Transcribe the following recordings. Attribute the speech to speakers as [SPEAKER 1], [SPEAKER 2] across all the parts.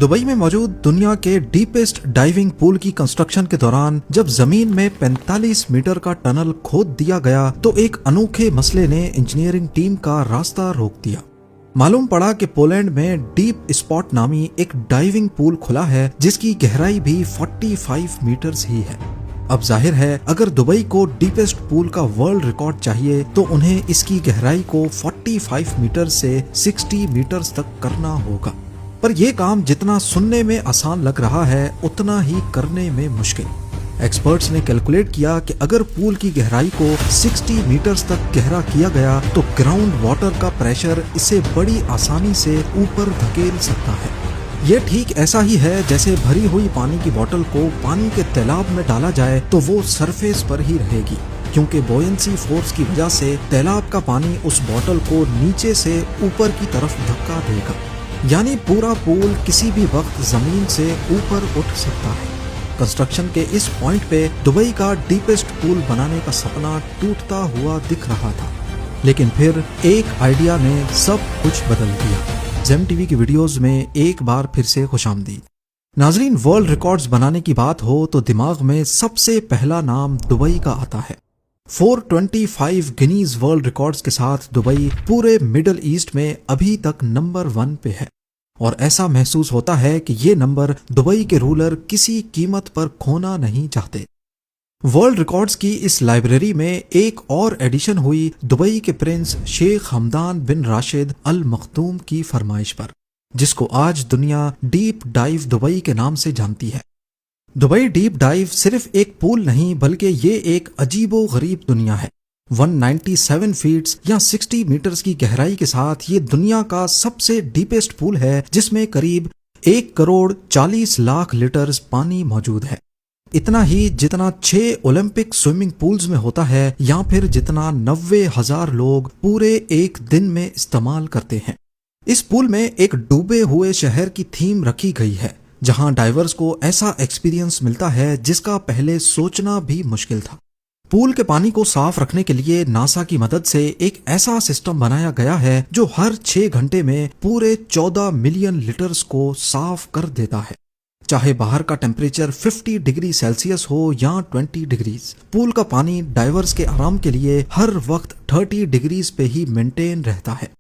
[SPEAKER 1] Dubai में मौजूद दुनिया के डीपेस्ट डाइविंग पूल की कंस्ट्रक्शन के दौरान जब जमीन में 45 मीटर का टनल खोद दिया गया तो एक अनोखे मसले ने इंजीनियरिंग टीम का रास्ता रोक दिया। मालूम पड़ा कि पोलैंड में डीप स्पॉट नामी एक डाइविंग पूल खुला है जिसकी गहराई भी 45 मीटर्स ही है। अब जाहिर है अगर दुबई को डीपेस्ट पूल का वर्ल्ड रिकॉर्ड चाहिए तो उन्हें इसकी गहराई को 45 मीटर से 60 मीटर्स तक करना होगा। पर यह काम जितना सुनने में आसान लग रहा है उतना ही करने में मुश्किल। एक्सपर्ट्स ने कैलकुलेट किया कि अगर पूल की गहराई को 60 मीटर्स तक गहरा किया गया तो ग्राउंड वाटर का प्रेशर इसे बड़ी आसानी से ऊपर धकेल सकता है। ये ठीक ऐसा ही है जैसे भरी हुई पानी की बोतल को पानी के तालाब में डाला जाए तो वो सरफेस पर ही रहेगी, क्योंकि बॉयंसी फोर्स की वजह से तालाब का पानी उस बोतल को नीचे से ऊपर की तरफ धक्का देगा। यानी पूरा पूल किसी भी वक्त जमीन से ऊपर उठ सकता है। कंस्ट्रक्शन के इस पॉइंट पे दुबई का डीपेस्ट पूल बनाने का सपना टूटता हुआ दिख रहा था, लेकिन फिर एक आइडिया ने सब कुछ बदल दिया। जेम टीवी की वीडियोस में एक बार फिर से खुशामदीद। नाजरीन, वर्ल्ड रिकॉर्ड्स बनाने की बात हो तो दिमाग में सबसे पहला नाम दुबई का आता है। 425 गिनीज वर्ल्ड रिकॉर्ड्स के साथ दुबई पूरे मिडल ईस्ट में अभी तक नंबर 1 पे है, और ऐसा महसूस होता है कि ये नंबर दुबई के रूलर किसी कीमत पर खोना नहीं चाहते। वर्ल्ड रिकॉर्ड्स की इस लाइब्रेरी में एक और एडिशन हुई दुबई के प्रिंस शेख हमदान बिन राशिद अल मखदूम की फरमाइश पर, जिसको आज दुनिया डीप डाइव दुबई के नाम से जानती है। दुबई डीप डाइव सिर्फ एक पूल नहीं बल्कि ये एक अजीबो गरीब दुनिया है। 197 फीट्स या 60 मीटर्स की गहराई के साथ ये दुनिया का सबसे डीपेस्ट पूल है, जिसमें करीब 1 करोड़ 40 लाख लीटर्स पानी मौजूद है। इतना ही जितना 6 ओलंपिक स्विमिंग पूल्स में होता है या फिर जितना 90,000 लोग पूरे एक दिन में इस्तेमाल करते हैं। इस पूल में एक डूबे हुए शहर की थीम रखी गई है, जहां डाइवर्स को ऐसा एक्सपीरियंस मिलता है जिसका पहले सोचना भी मुश्किल था। पूल के पानी को साफ रखने के लिए नासा की मदद से एक ऐसा सिस्टम बनाया गया है जो हर 6 घंटे में पूरे 14 मिलियन लीटर्स को साफ कर देता है। चाहे बाहर का टेम्परेचर 50 डिग्री सेल्सियस हो या 20 डिग्रीज, पूल का पानी डाइवर्स के आराम के लिए हर वक्त 30 डिग्रीज पे ही मेंटेन रहता है।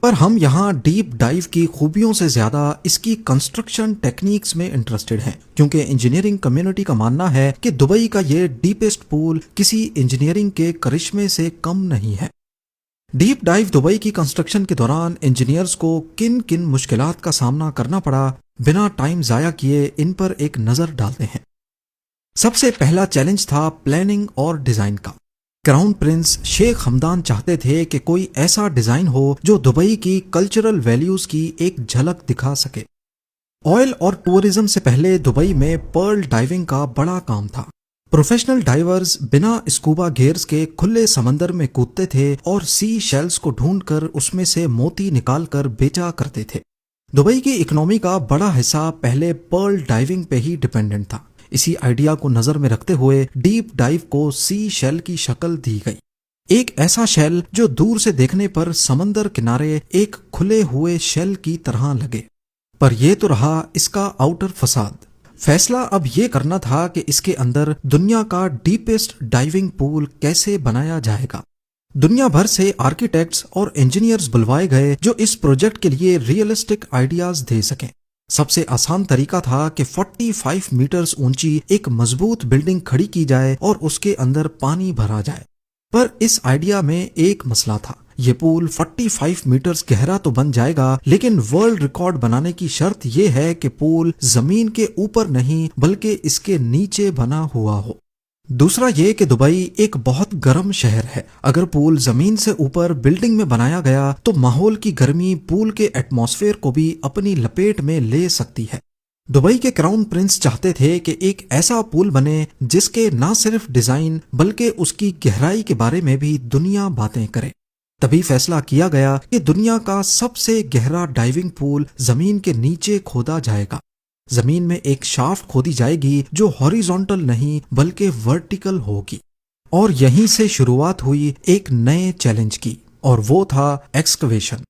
[SPEAKER 1] पर हम यहाँ डीप डाइव की खूबियों से ज्यादा इसकी कंस्ट्रक्शन टेक्निक्स में इंटरेस्टेड हैं, क्योंकि इंजीनियरिंग कम्युनिटी का मानना है कि दुबई का ये डीपेस्ट पूल किसी इंजीनियरिंग के करिश्मे से कम नहीं है। डीप डाइव दुबई की कंस्ट्रक्शन के दौरान इंजीनियर्स को किन किन मुश्किलात का सामना करना पड़ा, बिना टाइम जाया किए इन पर एक नजर डालते हैं। सबसे पहला चैलेंज था प्लानिंग और डिजाइन का। क्राउन प्रिंस शेख हमदान चाहते थे कि कोई ऐसा डिजाइन हो जो दुबई की कल्चरल वैल्यूज की एक झलक दिखा सके। ऑयल और टूरिज्म से पहले दुबई में पर्ल डाइविंग का बड़ा काम था। प्रोफेशनल डाइवर्स बिना स्कूबा गियर्स के खुले समंदर में कूदते थे और सी शेल्स को ढूंढकर उसमें से मोती निकालकर बेचा करते थे। दुबई की इकोनॉमी का बड़ा हिस्सा पहले पर्ल डाइविंग पे ही डिपेंडेंट था। इसी आइडिया को नजर में रखते हुए डीप डाइव को सी शेल की शक्ल दी गई। एक ऐसा शेल जो दूर से देखने पर समंदर किनारे एक खुले हुए शेल की तरह लगे। पर यह तो रहा इसका आउटर फसाद। फैसला अब यह करना था कि इसके अंदर दुनिया का डीपेस्ट डाइविंग पूल कैसे बनाया जाएगा। दुनिया भर से आर्किटेक्ट्स और इंजीनियर्स बुलवाए गए जो इस प्रोजेक्ट के लिए रियलिस्टिक आइडियाज दे सकें। सबसे आसान तरीका था कि 45 मीटर्स ऊंची एक मजबूत बिल्डिंग खड़ी की जाए और उसके अंदर पानी भरा जाए। पर इस आइडिया में एक मसला था। ये पूल 45 मीटर्स गहरा तो बन जाएगा, लेकिन वर्ल्ड रिकॉर्ड बनाने की शर्त यह है कि पूल जमीन के ऊपर नहीं बल्कि इसके नीचे बना हुआ हो। दूसरा ये कि दुबई एक बहुत गर्म शहर है। अगर पूल जमीन से ऊपर बिल्डिंग में बनाया गया तो माहौल की गर्मी पूल के एटमॉस्फेयर को भी अपनी लपेट में ले सकती है। दुबई के क्राउन प्रिंस चाहते थे कि एक ऐसा पूल बने जिसके न सिर्फ डिजाइन बल्कि उसकी गहराई के बारे में भी दुनिया बातें करे। तभी फैसला किया गया कि दुनिया का सबसे गहरा डाइविंग पूल जमीन के नीचे खोदा जाएगा। जमीन में एक शाफ्ट खोदी जाएगी जो हॉरिजॉन्टल नहीं बल्कि वर्टिकल होगी। और यहीं से शुरुआत हुई एक नए चैलेंज की, और वो था एक्सकवेशन।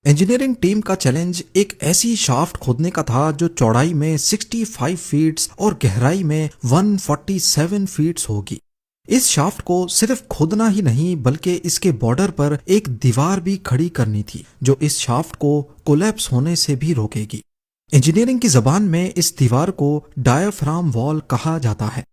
[SPEAKER 1] इंजीनियरिंग टीम का चैलेंज एक ऐसी शाफ्ट खोदने का था जो चौड़ाई में 65 फीट्स और गहराई में 147 फीट्स होगी। इस शाफ्ट को सिर्फ खोदना ही नहीं बल्कि इसके बॉर्डर पर एक दीवार भी खड़ी करनी थी जो इस शाफ्ट को कोलैप्स होने से भी रोकेगी। इंजीनियरिंग की जबान में इस दीवार को डायाफ्राम वॉल कहा जाता है।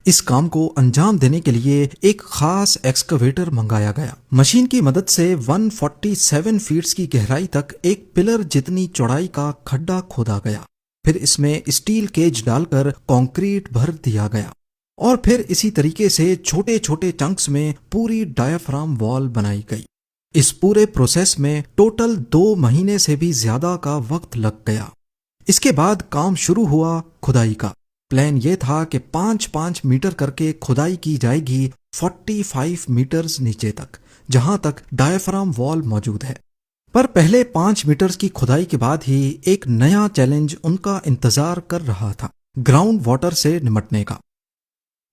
[SPEAKER 1] इस काम को अंजाम देने के लिए एक खास एक्सकवेटर मंगाया गया। मशीन की मदद से 147 फीट्स की गहराई तक एक पिलर जितनी चौड़ाई का खड्डा खोदा गया। फिर इसमें स्टील केज डालकर कंक्रीट भर दिया गया और फिर इसी तरीके से छोटे छोटे चंक्स में पूरी डायाफ्राम वॉल बनाई गई। इस पूरे प्रोसेस में टोटल 2 महीने से भी ज्यादा का वक्त लग गया। इसके बाद काम शुरू हुआ खुदाई का। प्लान ये था कि 5-5 मीटर करके खुदाई की जाएगी 45 मीटर्स नीचे तक, जहां तक डायाफ्राम वॉल मौजूद है। पर पहले 5 मीटर्स की खुदाई के बाद ही एक नया चैलेंज उनका इंतजार कर रहा था, ग्राउंड वाटर से निपटने का।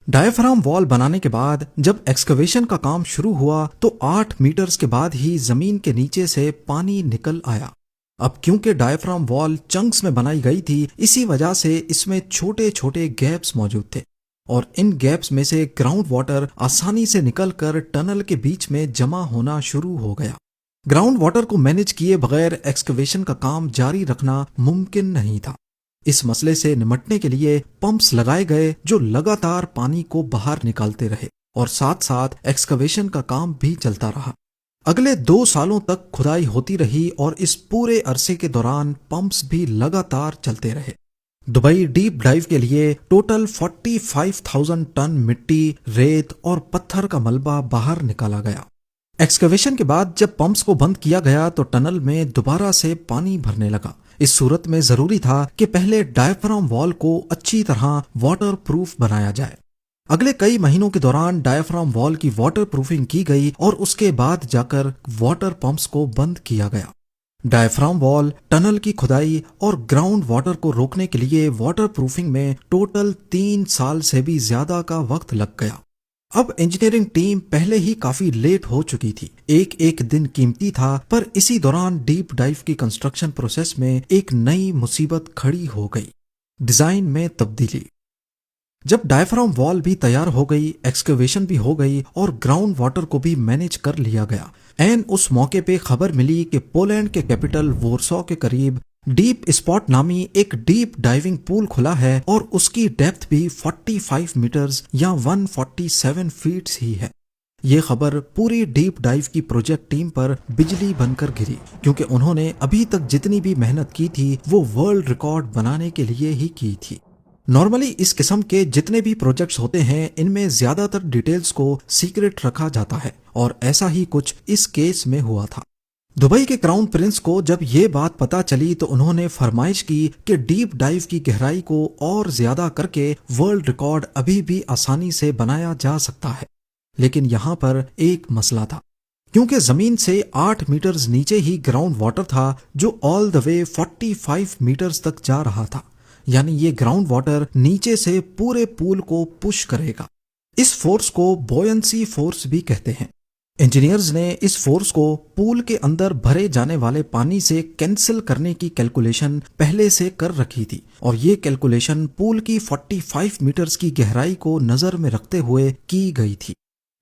[SPEAKER 1] डायाफ्राम वॉल बनाने के बाद जब एक्सकवेशन का काम शुरू हुआ तो 8 मीटर्स के बाद ही जमीन के नीचे से पानी निकल आया। अब क्योंकि डायाफ्राम वॉल चंक्स में बनाई गई थी, इसी वजह से इसमें छोटे छोटे गैप्स मौजूद थे और इन गैप्स में से ग्राउंड वाटर आसानी से निकलकर टनल के बीच में जमा होना शुरू हो गया। ग्राउंड वाटर को मैनेज किए बगैर एक्सकवेशन का काम जारी रखना मुमकिन नहीं था। इस मसले से निपटने के लिए पंप्स लगाए गए जो लगातार पानी को बाहर निकालते रहे और साथ साथ एक्सकवेशन का काम भी चलता रहा। अगले 2 सालों तक खुदाई होती रही और इस पूरे अरसे के दौरान पंप्स भी लगातार चलते रहे। दुबई डीप डाइव के लिए टोटल 45,000 टन मिट्टी, रेत और पत्थर का मलबा बाहर निकाला गया। एक्सकवेशन के बाद जब पंप्स को बंद किया गया तो टनल में दोबारा से पानी भरने लगा। इस सूरत में जरूरी था कि पहले डायाफ्राम वॉल को अच्छी तरह वाटर प्रूफ बनाया जाए। अगले कई महीनों के दौरान डायाफ्राम वॉल की वाटर प्रूफिंग की गई और उसके बाद जाकर वाटर पंप्स को बंद किया गया। डायाफ्राम वॉल, टनल की खुदाई और ग्राउंड वाटर को रोकने के लिए वाटर प्रूफिंग में टोटल 3 साल से भी ज्यादा का वक्त लग गया। अब इंजीनियरिंग टीम पहले ही काफी लेट हो चुकी थी। एक एक दिन कीमती था, पर इसी दौरान डीप डाइव की कंस्ट्रक्शन प्रोसेस में एक नई मुसीबत खड़ी हो गई, डिजाइन में तब्दीली। जब डायाफ्राम वॉल भी तैयार हो गई, एक्सकवेशन भी हो गई और ग्राउंड वाटर को भी मैनेज कर लिया गया, एन उस मौके पे खबर मिली कि पोलैंड के कैपिटल वॉर्सो के करीब डीप स्पॉट नामी एक डीप डाइविंग पूल खुला है और उसकी डेप्थ भी 45 मीटर्स या 147 फीट्स ही है। ये खबर पूरी डीप डाइव की प्रोजेक्ट टीम पर बिजली बनकर गिरी, क्योंकि उन्होंने अभी तक जितनी भी मेहनत की थी वो वर्ल्ड रिकॉर्ड बनाने के लिए ही की थी। नॉर्मली इस किस्म के जितने भी प्रोजेक्ट्स होते हैं, इनमें ज्यादातर डिटेल्स को सीक्रेट रखा जाता है और ऐसा ही कुछ इस केस में हुआ था। दुबई के क्राउन प्रिंस को जब ये बात पता चली तो उन्होंने फरमाइश की कि डीप डाइव की गहराई को और ज्यादा करके वर्ल्ड रिकॉर्ड अभी भी आसानी से बनाया जा सकता है। लेकिन यहाँ पर एक मसला था, क्योंकि जमीन से 8 मीटर्स नीचे ही ग्राउंड वाटर था जो ऑल द वे 45 मीटर्स तक जा रहा था। यानी ये ग्राउंड वाटर नीचे से पूरे पूल को पुश करेगा। इस फोर्स को बॉयंसी फोर्स भी कहते हैं। इंजीनियर्स ने इस फोर्स को पूल के अंदर भरे जाने वाले पानी से कैंसिल करने की कैलकुलेशन पहले से कर रखी थी और ये कैलकुलेशन पूल की 45 मीटर्स की गहराई को नजर में रखते हुए की गई थी।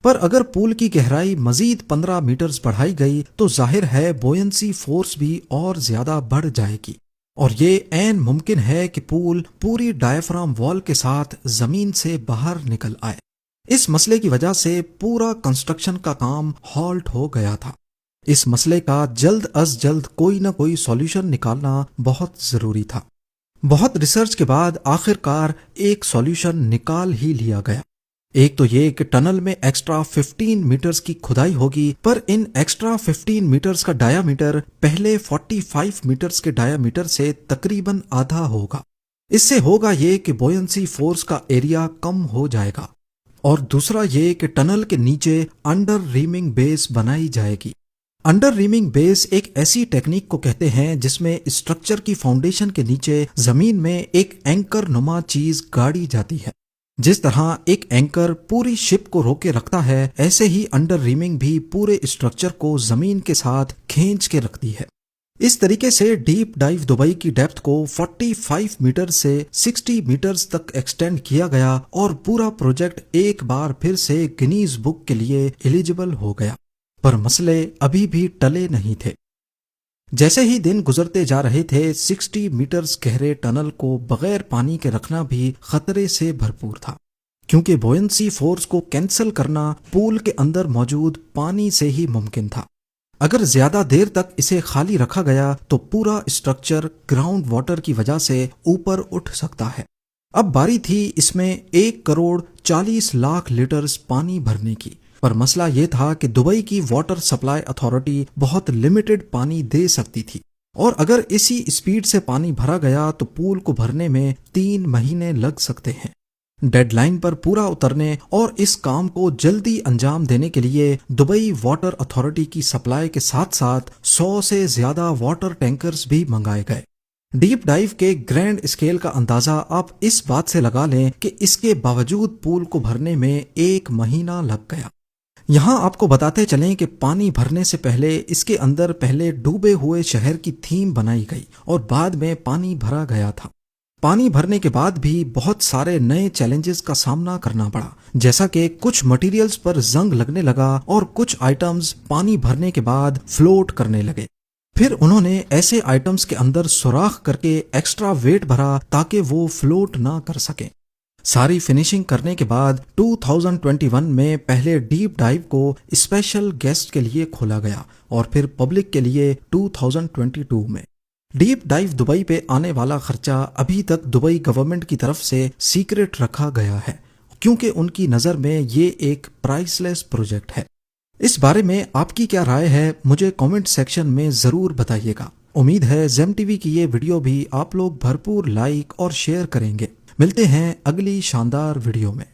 [SPEAKER 1] पर अगर पूल की गहराई मजीद 15 मीटर्स बढ़ाई गई तो जाहिर है बॉयंसी फोर्स भी और ज्यादा बढ़ जाएगी और ये ऐन मुमकिन है कि पूल पूरी डायाफ्राम वॉल के साथ जमीन से बाहर निकल आए। इस मसले की वजह से पूरा कंस्ट्रक्शन का काम हॉल्ट हो गया था। इस मसले का जल्द अज जल्द कोई ना कोई सॉल्यूशन निकालना बहुत जरूरी था। बहुत रिसर्च के बाद आखिरकार एक सॉल्यूशन निकाल ही लिया गया। एक तो ये कि टनल में एक्स्ट्रा 15 मीटर्स की खुदाई होगी, पर इन एक्स्ट्रा 15 मीटर्स का डायामीटर पहले 45 मीटर्स के डायामीटर से तकरीबन आधा होगा। इससे होगा ये कि बॉयंसी फोर्स का एरिया कम हो जाएगा। और दूसरा ये कि टनल के नीचे अंडर रीमिंग बेस बनाई जाएगी। अंडर रीमिंग बेस एक ऐसी टेक्निक को कहते हैं जिसमें स्ट्रक्चर की फाउंडेशन के नीचे जमीन में एक एंकर नुमा चीज गाड़ी जाती है। जिस तरह एक एंकर पूरी शिप को रोके रखता है, ऐसे ही अंडर रीमिंग भी पूरे स्ट्रक्चर को जमीन के साथ खींच के रखती है। اس طریقے سے ڈیپ ڈائیو دبئی کی ڈیپتھ کو 45 میٹر سے 60 میٹرز تک ایکسٹینڈ کیا گیا اور پورا پروجیکٹ ایک بار پھر سے گنیز بک کے لیے ایلیجبل ہو گیا، پر مسئلے ابھی بھی ٹلے نہیں تھے۔ جیسے ہی دن گزرتے جا رہے تھے، 60 میٹرز گہرے ٹنل کو بغیر پانی کے رکھنا بھی خطرے سے بھرپور تھا، کیونکہ بوئنسی فورس کو کینسل کرنا پول کے اندر موجود پانی سے ہی ممکن تھا۔ اگر زیادہ دیر تک اسے خالی رکھا گیا تو پورا اسٹرکچر گراؤنڈ واٹر کی وجہ سے اوپر اٹھ سکتا ہے۔ اب باری تھی اس میں 1,40,00,000 لیٹرز پانی بھرنے کی، پر مسئلہ یہ تھا کہ دبئی کی واٹر سپلائی اتھارٹی بہت لمیٹڈ پانی دے سکتی تھی، اور اگر اسی اسپیڈ سے پانی بھرا گیا تو پول کو بھرنے میں 3 مہینے لگ سکتے ہیں۔ ڈیڈ لائن پر پورا اترنے اور اس کام کو جلدی انجام دینے کے لیے دبئی واٹر اتھارٹی کی سپلائی کے ساتھ ساتھ 100 سے زیادہ واٹر ٹینکرز بھی منگائے گئے۔ ڈیپ ڈائیو کے گرینڈ اسکیل کا اندازہ آپ اس بات سے لگا لیں کہ اس کے باوجود پول کو بھرنے میں 1 مہینہ لگ گیا۔ یہاں آپ کو بتاتے چلیں کہ پانی بھرنے سے پہلے اس کے اندر پہلے ڈوبے ہوئے شہر کی تھیم بنائی گئی اور بعد میں پانی بھرا گیا تھا۔ پانی بھرنے کے بعد بھی بہت سارے نئے چیلنجز کا سامنا کرنا پڑا، جیسا کہ کچھ مٹیریلز پر زنگ لگنے لگا اور کچھ آئٹمز پانی بھرنے کے بعد فلوٹ کرنے لگے۔ پھر انہوں نے ایسے آئٹمز کے اندر سوراخ کر کے ایکسٹرا ویٹ بھرا تاکہ وہ فلوٹ نہ کر سکیں۔ ساری فنیشنگ کرنے کے بعد 2021 میں پہلے ڈیپ ڈائیو کو اسپیشل گیسٹ کے لیے کھولا گیا اور پھر پبلک کے لیے 2022 میں۔ ڈیپ ڈائیو دبئی پہ آنے والا خرچہ ابھی تک دبئی گورنمنٹ کی طرف سے سیکرٹ رکھا گیا ہے، کیونکہ ان کی نظر میں یہ ایک پرائس لیس پروجیکٹ ہے۔ اس بارے میں آپ کی کیا رائے ہے، مجھے کامنٹ سیکشن میں ضرور بتائیے گا۔ امید ہے زیم ٹی وی کی یہ ویڈیو بھی آپ لوگ بھرپور لائک اور شیئر کریں گے۔ ملتے ہیں اگلی شاندار ویڈیو میں۔